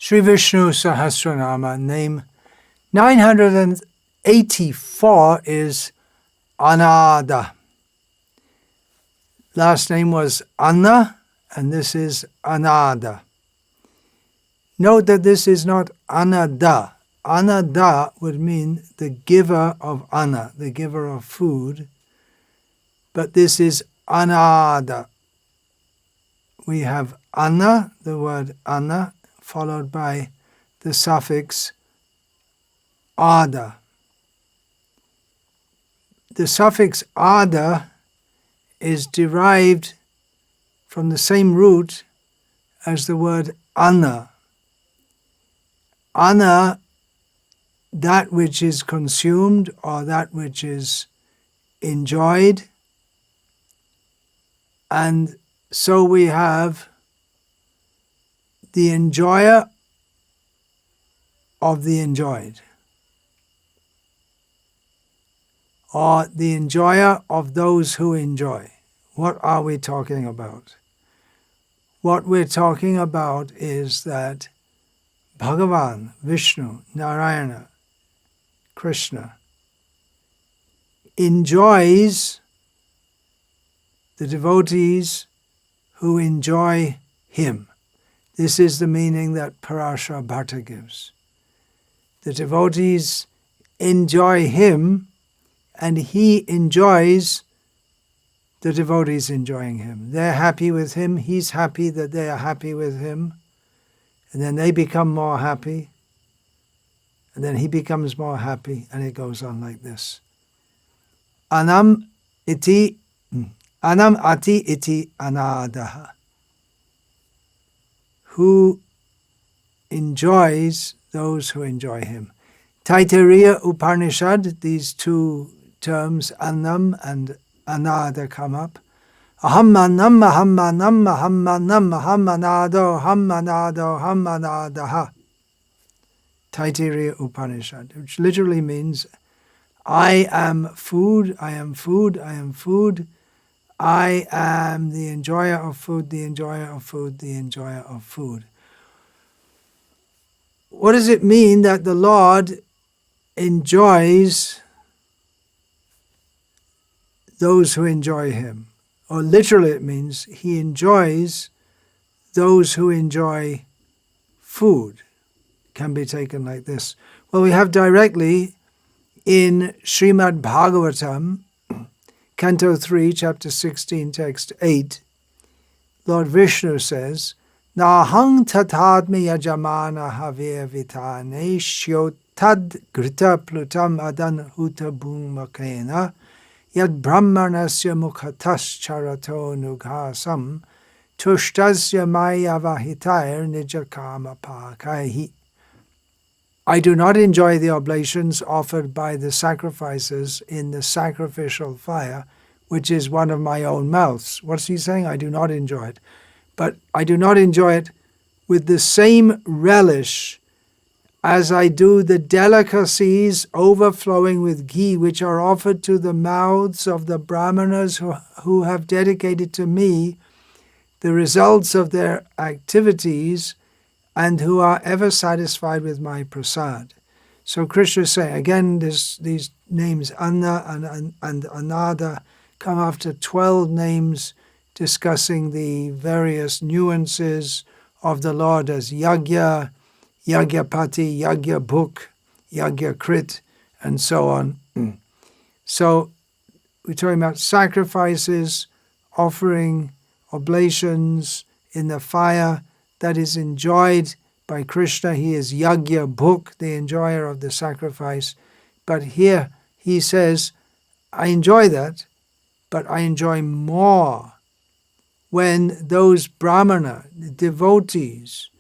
Sri Vishnu Sahasranama, name 984 is Annada. Last name was Anna, and this is Annada. Note that this is not Annada. Annada would mean the giver of Anna, the giver of food, but this is Annada. We have Anna, the word Anna, followed by the suffix ada. The suffix ada is derived from the same root as the word anna. Anna, that which is consumed or that which is enjoyed. And so we have the enjoyer of the enjoyed, or the enjoyer of those who enjoy. What are we talking about? What we're talking about is that Bhagavan, Vishnu, Narayana, Krishna, enjoys the devotees who enjoy him. This is the meaning that Parashara Bhatta gives. The devotees enjoy him, and he enjoys the devotees enjoying him. They're happy with him, he's happy that they are happy with him, and then they become more happy, and then he becomes more happy, and it goes on like this. Anam ati iti anadaha. Who enjoys those who enjoy him. Taittiriya Upanishad, these two terms, Annam and Annada, come up. Ahammanam, ahammanam, ahammanam, ahammanado, ahammanado, ahammanadaha. Taittiriya Upanishad, which literally means, I am food, I am food, I am food. I am the enjoyer of food, the enjoyer of food, the enjoyer of food. What does it mean that the Lord enjoys those who enjoy him? Or literally it means he enjoys those who enjoy food. Can be taken like this. Well, we have directly in Srimad Bhagavatam, Canto 3, Chapter 16, Text 8, Lord Vishnu says, Nahang tatadmi yajamana havir vitane shyotad grita plutam adan huta bhumakena yad brahmanasya mukhatas charato nughasam tushtasya mayavahitair nijakama pakaihi. I do not enjoy the oblations offered by the sacrifices in the sacrificial fire, which is one of my own mouths. What's he saying? I do not enjoy it. But I do not enjoy it with the same relish as I do the delicacies overflowing with ghee, which are offered to the mouths of the brahmanas who have dedicated to me the results of their activities and who are ever satisfied with my prasad. So Krishna is saying, again, these names, Anna and Annada, come after 12 names discussing the various nuances of the Lord as Yagya, Yagyapati, Yagyabhuk, Yagyakrit, and so on. So we're talking about sacrifices, offering oblations in the fire that is enjoyed by Krishna. He is Yagya Bhuk, the enjoyer of the sacrifice. But here he says, I enjoy that, but I enjoy more when those brahmana, devotees,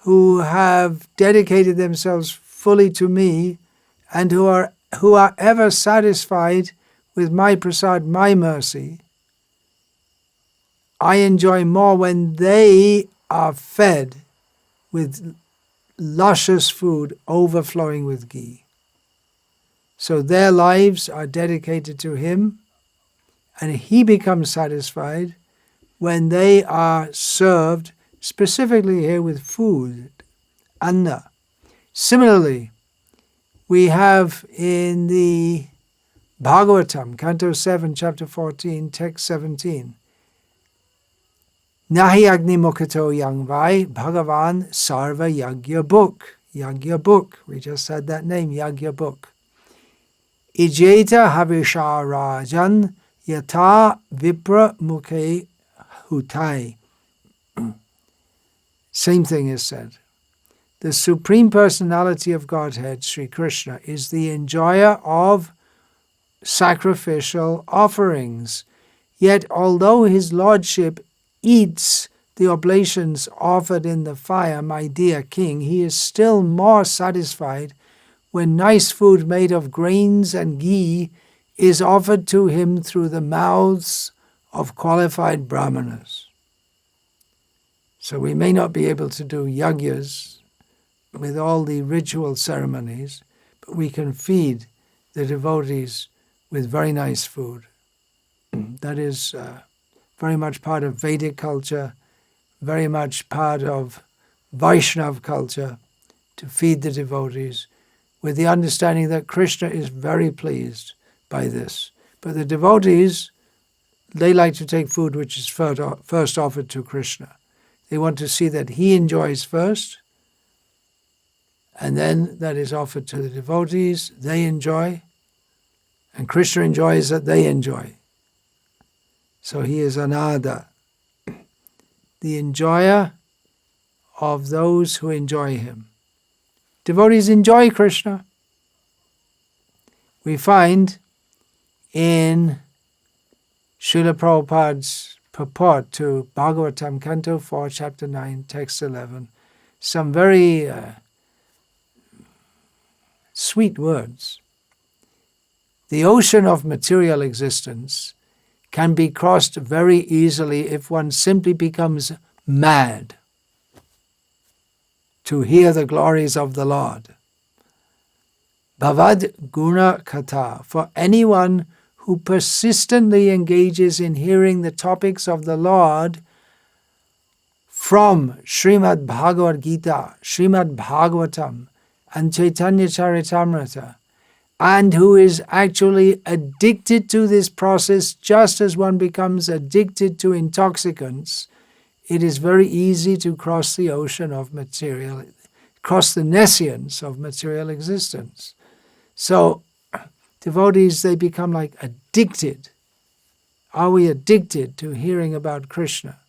who have dedicated themselves fully to me and who are ever satisfied with my prasad, my mercy, I enjoy more when they are fed with luscious food overflowing with ghee. So their lives are dedicated to him, and he becomes satisfied when they are served, specifically here with food, anna. Similarly, we have in the Bhagavatam, Canto 7, Chapter 14, Text 17, Nahi Agni Mukhato Yangvai Bhagavan Sarva Yagya Book. Yagya Book. We just had that name, Yagya Book. Ijeta Havisha Rajan Yata Vipra Mukhe Hutai. Same thing is said. The Supreme Personality of Godhead, Sri Krishna, is the enjoyer of sacrificial offerings. Yet although his lordship eats the oblations offered in the fire, my dear king, he is still more satisfied when nice food made of grains and ghee is offered to him through the mouths of qualified brahmanas. So we may not be able to do yagyas with all the ritual ceremonies, but we can feed the devotees with very nice food. That is very much part of Vedic culture, very much part of Vaishnav culture, to feed the devotees with the understanding that Krishna is very pleased by this. But the devotees, they like to take food which is first offered to Krishna. They want to see that he enjoys first, and then that is offered to the devotees, they enjoy, and Krishna enjoys that they enjoy. So he is Annada, the enjoyer of those who enjoy him. Devotees enjoy Krishna. We find in Srila Prabhupada's purport to Bhagavatam, Canto 4, Chapter 9, Text 11, some very sweet words. The ocean of material existence can be crossed very easily if one simply becomes mad to hear the glories of the Lord. Bhavad Guna Katha, for anyone who persistently engages in hearing the topics of the Lord from Srimad Bhagavad Gita, Srimad Bhagavatam, and Chaitanya Charitamrita, and who is actually addicted to this process just as one becomes addicted to intoxicants, it is very easy to cross the ocean of material, cross the nescience of material existence. So devotees, they become like addicted. Are we addicted to hearing about Krishna?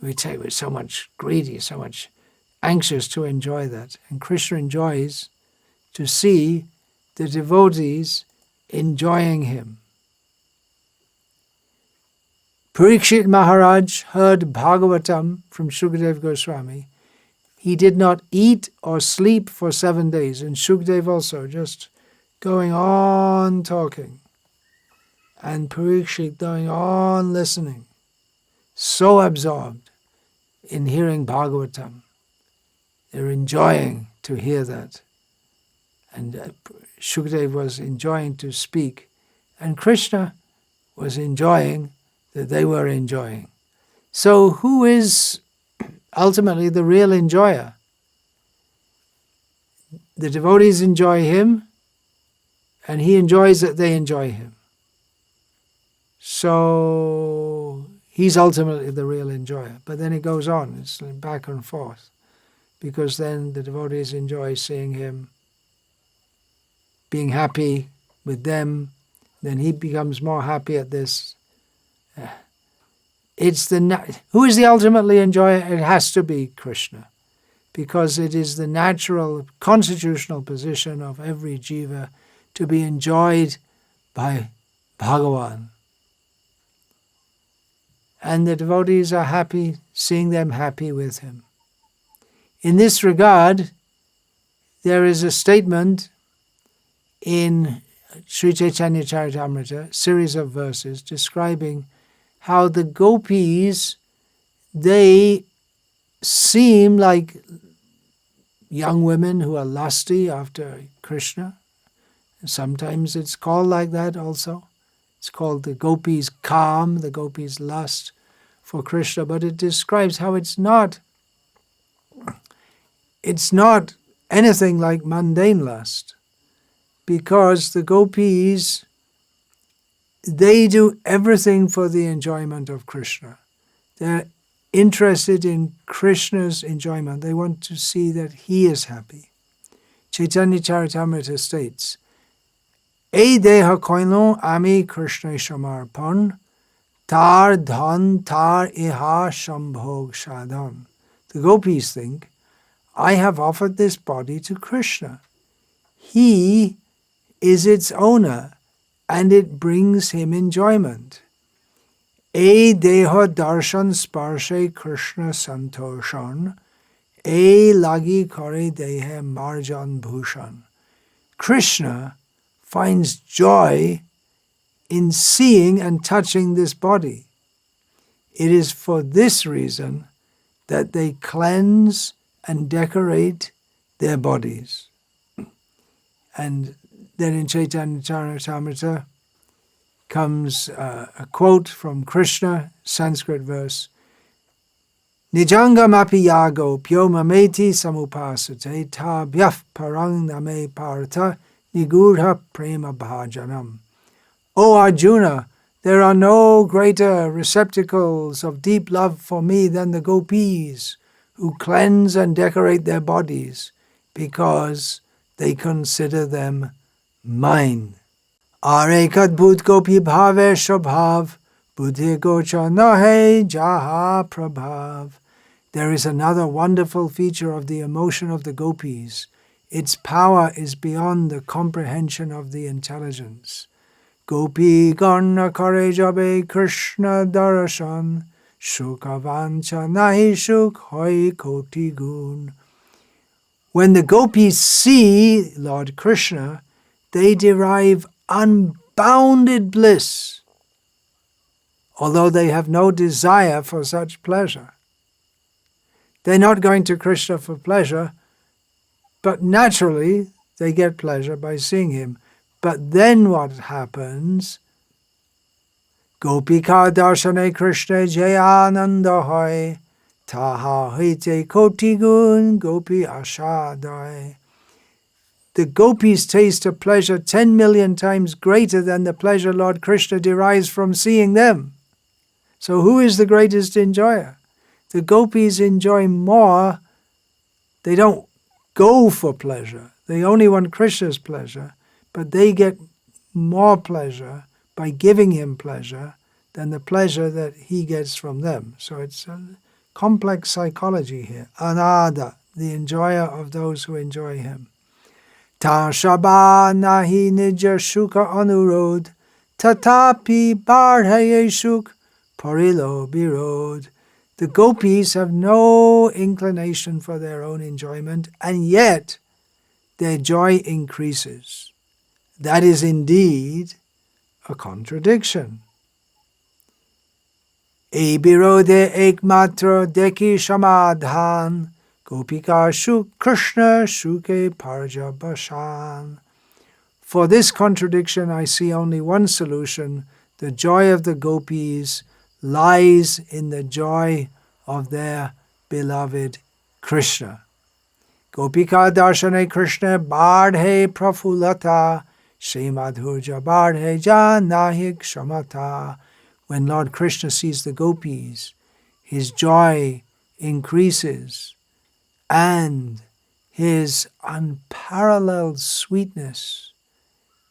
We say we're so much greedy, so much anxious to enjoy that. And Krishna enjoys to see the devotees enjoying him. Parikshit Maharaj heard Bhagavatam from Shukadeva Goswami. He did not eat or sleep for 7 days, and Shukadeva also, just going on talking, and Parikshit going on listening, so absorbed in hearing Bhagavatam. They're enjoying to hear that. And Shukadeva was enjoying to speak, and Krishna was enjoying that they were enjoying. So who is ultimately the real enjoyer? The devotees enjoy him, and he enjoys that they enjoy him. So he's ultimately the real enjoyer. But then it goes on, it's back and forth, because then the devotees enjoy seeing him, being happy with them, then he becomes more happy at this. Who is the ultimately enjoyer? It has to be Krishna, because it is the natural constitutional position of every jiva to be enjoyed by Bhagavan. And the devotees are happy, seeing them happy with him. In this regard, there is a statement in Sri Chaitanya Charitamrita, series of verses describing how the gopis, they seem like young women who are lusty after Krishna. Sometimes it's called like that also. It's called the gopis' calm, the gopis' lust for Krishna, but it describes how it's not it's not anything like mundane lust, because the gopis, they do everything for the enjoyment of Krishna. They're interested in Krishna's enjoyment. They want to see that he is happy. Chaitanya Charitamrita states, "Ei deha koilon ami Krishna shamarpan, tar dhan tar iha shambhog shadhan." The gopis think, I have offered this body to Krishna. He is its owner, and it brings him enjoyment. E deha darshan sparshe Krishna santoshan, e lagi kare dehe marjan bhushan. Krishna finds joy in seeing and touching this body. It is for this reason that they cleanse and decorate their bodies. And then in Chaitanya Charitamrita comes a quote from Krishna, Sanskrit verse, Nijangam api yago pyo mameti samupasate ta bhyaf parang name partha nigurha prema bhajanam. O Arjuna, there are no greater receptacles of deep love for me than the gopis, who cleanse and decorate their bodies because they consider them mine. Are kadbhut gopi bhave shobhav, buddhi gocha nahe jaha prabhav. There is another wonderful feature of the emotion of the gopis. Its power is beyond the comprehension of the intelligence. Gopi garna kare jabe Krishna darshan, Shukavancha nahi shuk hoi koti gun. When the gopis see Lord Krishna, they derive unbounded bliss, although they have no desire for such pleasure. They're not going to Krishna for pleasure, but naturally they get pleasure by seeing him. But then what happens? Gopika darshane Krishna jayananda hoy, taha hite koti gun gopi ashadai. The gopis taste a pleasure 10 million times greater than the pleasure Lord Krishna derives from seeing them. So who is the greatest enjoyer? The gopis enjoy more. They don't go for pleasure. They only want Krishna's pleasure, but they get more pleasure by giving him pleasure than the pleasure that he gets from them. So it's a complex psychology here. Annada, the enjoyer of those who enjoy him. Ta shaba nahi nija shuka anurod, tatapi bardhaye shuk parilo birod. The gopis have no inclination for their own enjoyment, and yet their joy increases. That is indeed a contradiction. E birode ekmatra deki shamadhan, gopika shuk Krishna shuke parja bashan. For this contradiction I see only one solution. The joy of the gopis lies in the joy of their beloved Krishna. Gopika darshane Krishna bardhe prafulata, she madhurja bardhe janahik shamata. When Lord Krishna sees the gopis, his joy increases, and his unparalleled sweetness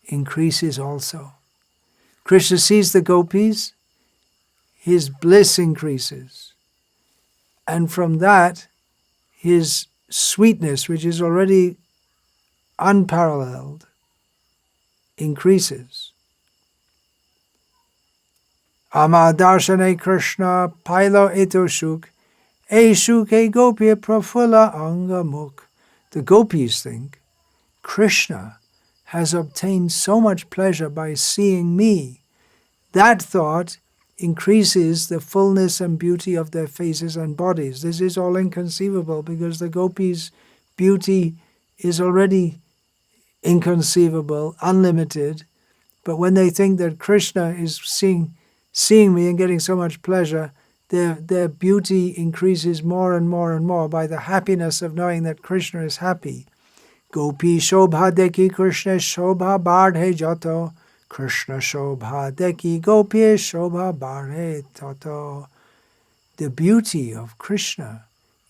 increases also. Krishna sees the gopis, his bliss increases, and from that, his sweetness, which is already unparalleled, increases. Ama darshane Krishna pailo eto shuk, e shuk e gopi prafula anga muk. The gopis think, Krishna has obtained so much pleasure by seeing me. That thought increases the fullness and beauty of their faces and bodies. This is all inconceivable because the gopis' beauty is already inconceivable, unlimited. But when they think that Krishna is seeing me and getting so much pleasure, their beauty increases more and more and more by the happiness of knowing that Krishna is happy. Gopi shobha deki Krishna shobha bardhe jato. Krishna shobha deki gopi shobha bardhe tato. The beauty of Krishna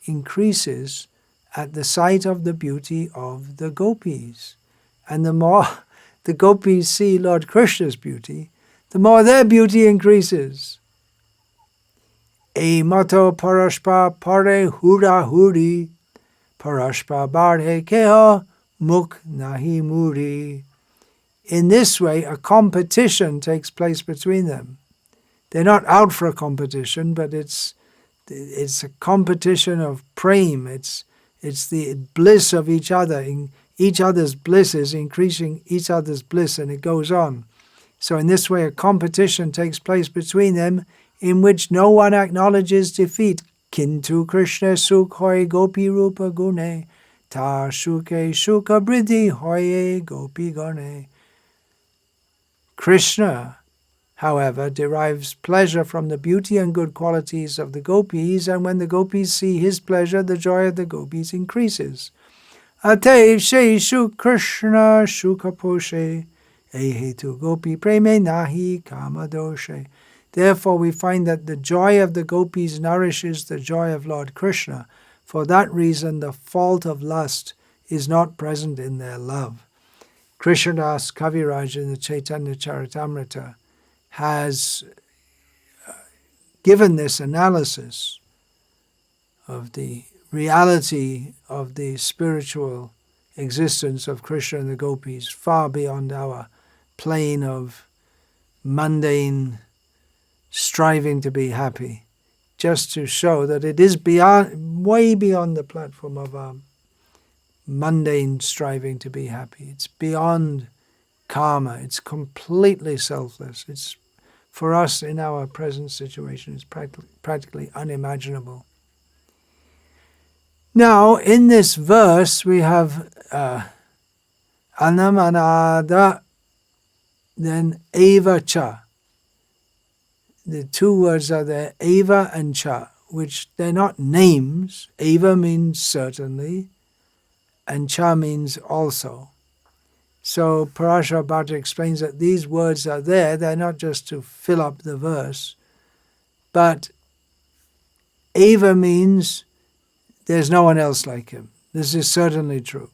increases at the sight of the beauty of the gopis. And the more the gopis see Lord Krishna's beauty, the more their beauty increases. E mato parashpa pare hura huri, parashpa bardhe keho muk nahi muri. In this way, a competition takes place between them. They're not out for a competition, but it's a competition of prem. It's the bliss of each other. In each other's bliss is increasing each other's bliss, and it goes on. So in this way, a competition takes place between them in which no one acknowledges defeat. Kintu Krishna sukh hoy gopi rupa gune, ta shuke shuka bridhi hoye gopi gune. Krishna, however, derives pleasure from the beauty and good qualities of the gopis, and when the gopis see his pleasure, the joy of the gopis increases. Atev sheshu Krishna shukaposhe, ehetu gopi preme nahi kamadoshe. Therefore we find that the joy of the gopis nourishes the joy of Lord Krishna. For that reason the fault of lust is not present in their love. Krishnadas Kaviraj in the Chaitanya Charitamrita has given this analysis of the reality of the spiritual existence of Krishna and the gopis far beyond our plane of mundane striving to be happy, just to show that it is beyond, way beyond the platform of our mundane striving to be happy. It's beyond karma. It's completely selfless. It's, for us in our present situation, it's practically unimaginable. Now, in this verse, we have Annada, then eva cha. The two words are there, eva and cha, which they're not names. Eva means certainly, and cha means also. So Parashara Bhatta explains that these words are there, they're not just to fill up the verse, but eva means there's no one else like him. This is certainly true.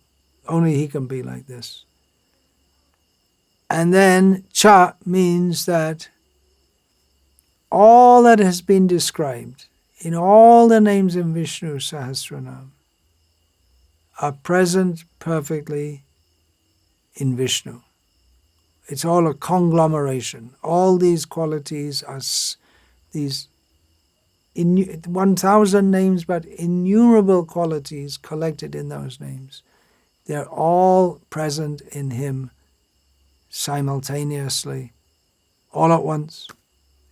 Only he can be like this. And then cha means that all that has been described in all the names in Visnu-sahasranama are present perfectly in Vishnu. It's all a conglomeration. All these qualities are these 1,000 names, but innumerable qualities collected in those names. They're all present in him simultaneously, all at once,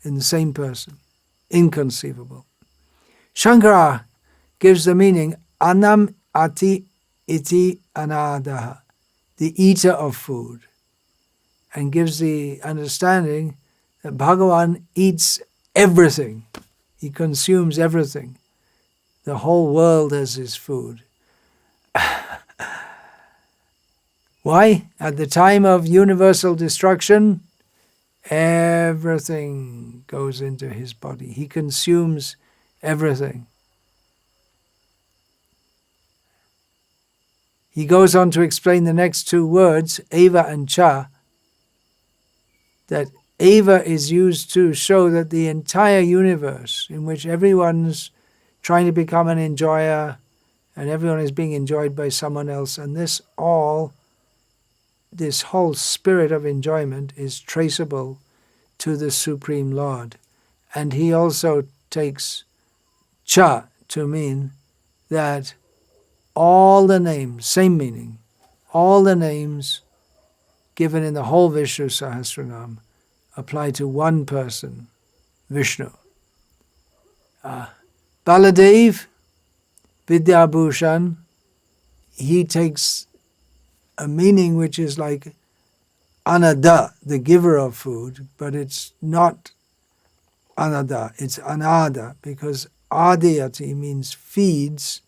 in the same person. Inconceivable. Shankara gives the meaning, Anam ati iti anadaha, the eater of food, and gives the understanding that Bhagavan eats everything. He consumes everything. The whole world as his food. Why? At the time of universal destruction, everything goes into his body. He consumes everything. He goes on to explain the next two words, eva and cha, that eva is used to show that the entire universe, in which everyone's trying to become an enjoyer and everyone is being enjoyed by someone else, and this whole spirit of enjoyment is traceable to the Supreme Lord. And he also takes cha to mean that all the names, same meaning, all the names given in the whole Visnu-sahasranama apply to one person, Vishnu. Baladev, Vidyabhushan, he takes a meaning which is like Annada, the giver of food, but it's not Annada. It's Annada because adiyati means feeds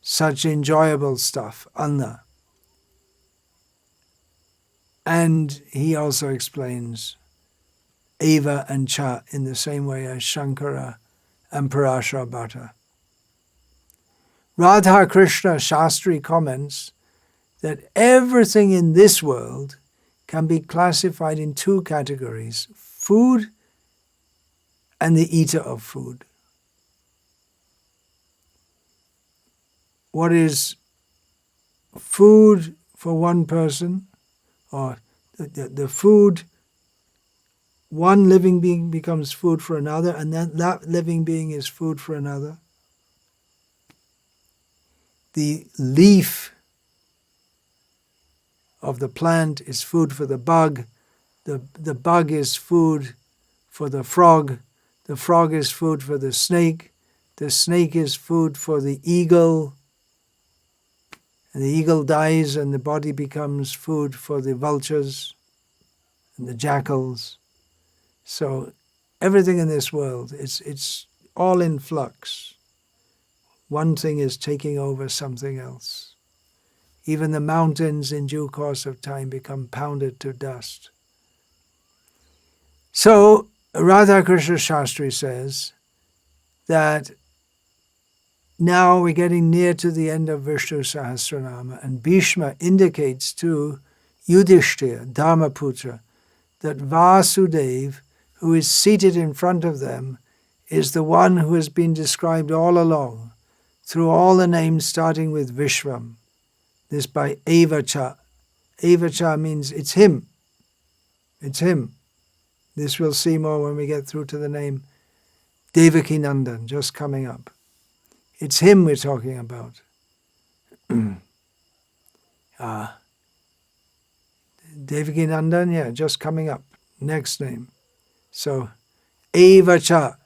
such enjoyable stuff, anna. And he also explains eva and cha in the same way as Shankara and Parashara Bhatta. Radha Krishna Shastri comments that everything in this world can be classified in two categories, food and the eater of food. What is food for one person, or the food, one living being becomes food for another, and then that living being is food for another. The leaf of the plant is food for the bug bug is food for the frog is food for the snake is food for the eagle, and the eagle dies and the body becomes food for the vultures and the jackals. So everything in this world, it's all in flux. One thing is taking over something else. Even the mountains in due course of time become pounded to dust. So Radha Krishna Shastri says that now we're getting near to the end of Vishnu Sahasranama, and Bhishma indicates to Yudhishthira, Dharmaputra, that Vasudeva, who is seated in front of them, is the one who has been described all along, through all the names starting with Vishvam. This by Evacha. Evacha means it's him. It's him. This we'll see more when we get through to the name Devaki Nandan, just coming up. It's him we're talking about. Devaki Nandan, yeah, just coming up. Next name. So, Evacha.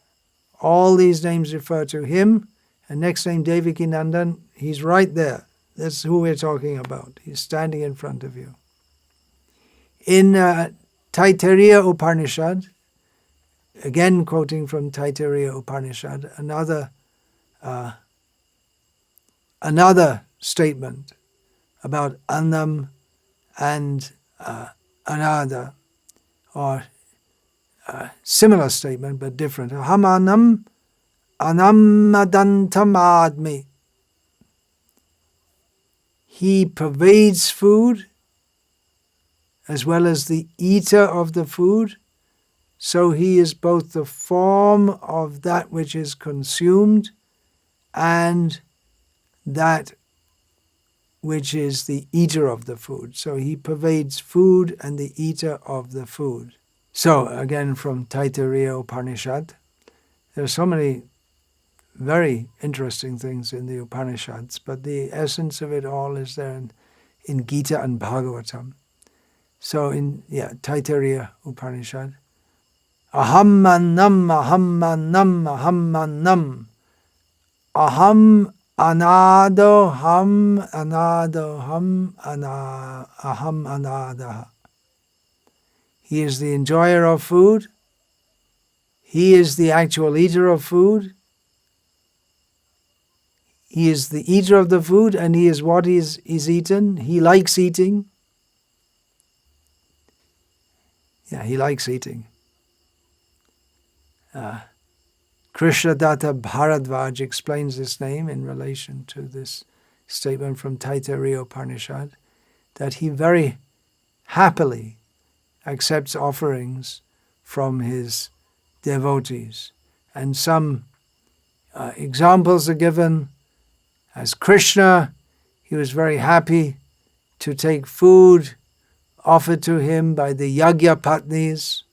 All these names refer to him. And next name, Devaki Nandan, he's right there. That's who we're talking about. He's standing in front of you. In Taittiriya Upanishad, again quoting from Taittiriya Upanishad, another statement about Annam and Annada, or similar statement but different. Aham Annam Anamadantam Admi. He pervades food as well as the eater of the food, so he is both the form of that which is consumed and that which is the eater of the food. So he pervades food and the eater of the food. So again from Taittiriya Upanishad, there are so many very interesting things in the Upanishads, but the essence of it all is there in Gita and Bhagavatam. So in Taittiriya Upanishad, Aham Annam, Aham Annam, Aham Annam, Aham Anado, Ham Anado, Ham Aham Anadaha. He is the enjoyer of food. He is the actual eater of food. He is the eater of the food, and he is what is eaten. He likes eating. Yeah, he likes eating. Krishna Datta Bharadvaj explains this name in relation to this statement from Taittiriya Upanishad, that he very happily accepts offerings from his devotees. And some examples are given. As Krishna, he was very happy to take food offered to him by the Yagya Patnis.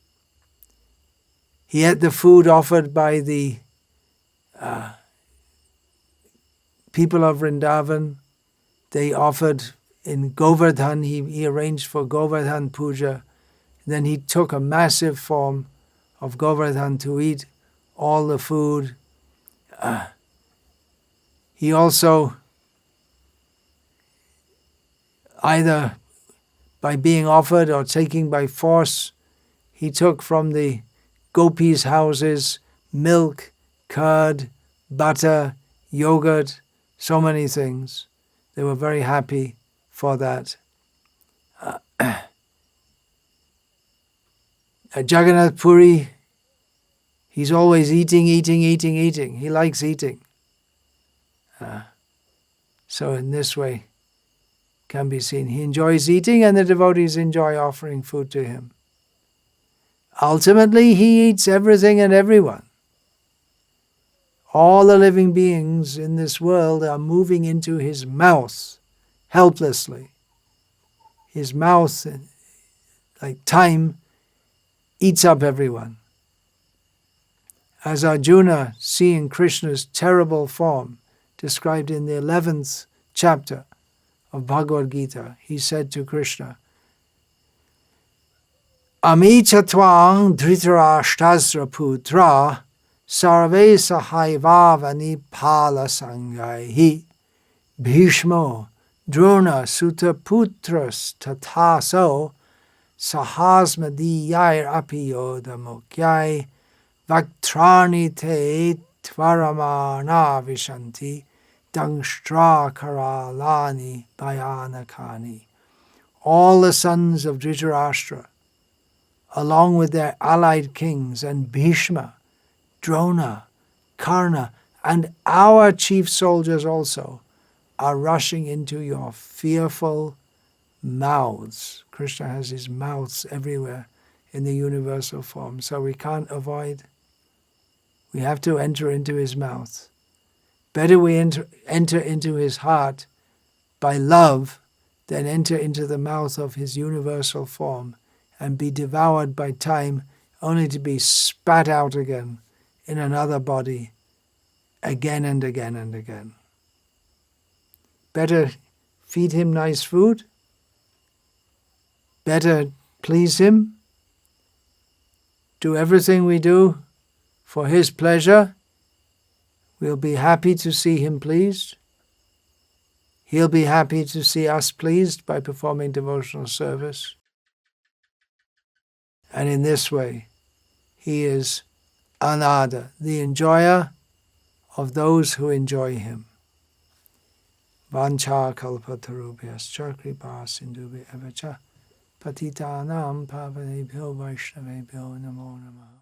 He ate the food offered by the people of Vrindavan. They offered in Govardhan, he arranged for Govardhan Puja. Then he took a massive form of Govardhan to eat all the food. He also, either by being offered or taking by force, he took from the gopis' houses, milk, curd, butter, yogurt, so many things. They were very happy for that. Jagannath Puri, he's always eating. He likes eating. So in this way can be seen. He enjoys eating and the devotees enjoy offering food to him. Ultimately, he eats everything and everyone. All the living beings in this world are moving into his mouth helplessly. His mouth, like time, eats up everyone. As Arjuna, seeing Krishna's terrible form, described in the 11th chapter of Bhagavad Gita, he said to Krishna, Amicha twang dhritarashtasra putra sarve sahaivavani pala sangaihi bhishmo drona sutaputras tataso sahasmadiyai apiyodamukyai vaktrani te tvaramana vishanti dangshtra karalani bhayanakani. All the sons of Dhritarashtra, along with their allied kings and Bhishma, Drona, Karna, and our chief soldiers also, are rushing into your fearful mouths. Krishna has his mouths everywhere in the universal form, so we can't avoid. We have to enter into his mouth. Better we enter into his heart by love than enter into the mouth of his universal form and be devoured by time only to be spat out again in another body again and again and again. Better feed him nice food, better please him, do everything we do for his pleasure. We'll be happy to see him pleased. He'll be happy to see us pleased by performing devotional service. And in this way, he is Annada, the enjoyer of those who enjoy him. Vancha kalpatarubhyascha kripa sindhubhya evacha patitanam pavanebhyo vaishnavebhyo namo namaha.